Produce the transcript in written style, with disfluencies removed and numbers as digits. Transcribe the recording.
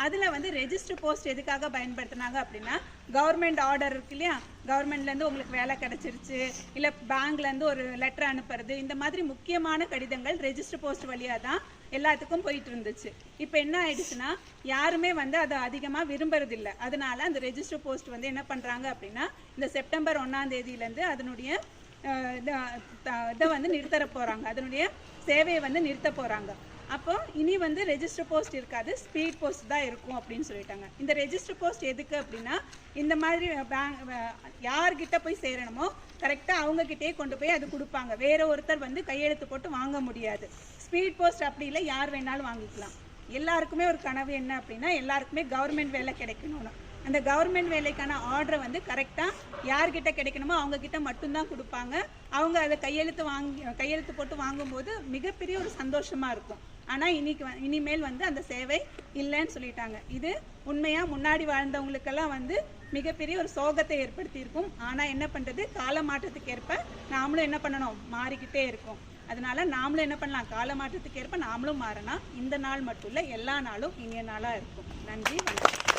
அதில் வந்து register post எதுக்காக பயன்படுத்தினாங்க அப்படின்னா, கவர்மெண்ட் ஆர்டர் இருக்கு இல்லையா, கவர்மெண்ட்லேருந்து உங்களுக்கு வேலை கிடச்சிருச்சு, இல்லை பேங்க்லேருந்து ஒரு லெட்டர் அனுப்புறது, இந்த மாதிரி முக்கியமான கடிதங்கள் ரெஜிஸ்டர் போஸ்ட் வழியாக தான் எல்லாத்துக்கும் போயிட்டு இருந்துச்சு. இப்போ என்ன ஆயிடுச்சுன்னா, யாருமே வந்து அதை அதிகமாக விரும்புறதில்லை. அதனால அந்த ரெஜிஸ்டர் போஸ்ட் வந்து என்ன பண்ணுறாங்க அப்படின்னா, இந்த செப்டம்பர் 1ஆம் தேதியிலேருந்து அதனுடைய இதை வந்து நிறுத்த போகிறாங்க, அதனுடைய சேவையை வந்து நிறுத்த போகிறாங்க. அப்போ இனி வந்து ரெஜிஸ்டர் போஸ்ட் இருக்காது, ஸ்பீட் போஸ்ட் தான் இருக்கும் அப்படின்னு சொல்லிட்டாங்க. இந்த ரெஜிஸ்டர் போஸ்ட் எதுக்கு அப்படின்னா, இந்த மாதிரி யார்கிட்ட போய் சேரணுமோ கரெக்டாக அவங்கக்கிட்டே கொண்டு போய் அது கொடுப்பாங்க. வேற ஒருத்தர் வந்து கையெழுத்து போட்டு வாங்க முடியாது. ஸ்பீட் போஸ்ட் அப்படி இல்லை, யார் வேணாலும் வாங்கிக்கலாம். எல்லாருக்குமே ஒரு கனவு என்ன அப்படின்னா, எல்லாருக்குமே கவர்மெண்ட் வேலை கிடைக்கணும்னு. அந்த கவர்மெண்ட் வேலைக்கான ஆர்டரை வந்து கரெக்டாக யார்கிட்ட கிடைக்கணுமோ அவங்கக்கிட்ட மட்டும்தான் கொடுப்பாங்க. அவங்க அதை கையெழுத்து போட்டு வாங்கும்போது மிகப்பெரிய ஒரு சந்தோஷமாக இருக்கும். ஆனால் இனிமேல் வந்து அந்த சேவை இல்லைன்னு சொல்லிட்டாங்க. இது உண்மையாக முன்னாடி வாழ்ந்தவங்களுக்கெல்லாம் வந்து மிகப்பெரிய ஒரு சோகத்தை ஏற்படுத்தியிருக்கும். ஆனால் என்ன பண்ணுறது, கால மாற்றத்துக்கு ஏற்ப நாமளும் என்ன பண்ணணும், மாறிக்கிட்டே இருக்கோம். அதனால நாமளும் என்ன பண்ணலாம், கால மாற்றத்துக்கு ஏற்ப நாமளும் மாறினா இந்த நாள் மட்டும் இல்லை, எல்லா நாளும் இனிய நாளாக இருக்கும். நன்றி, வணக்கம்.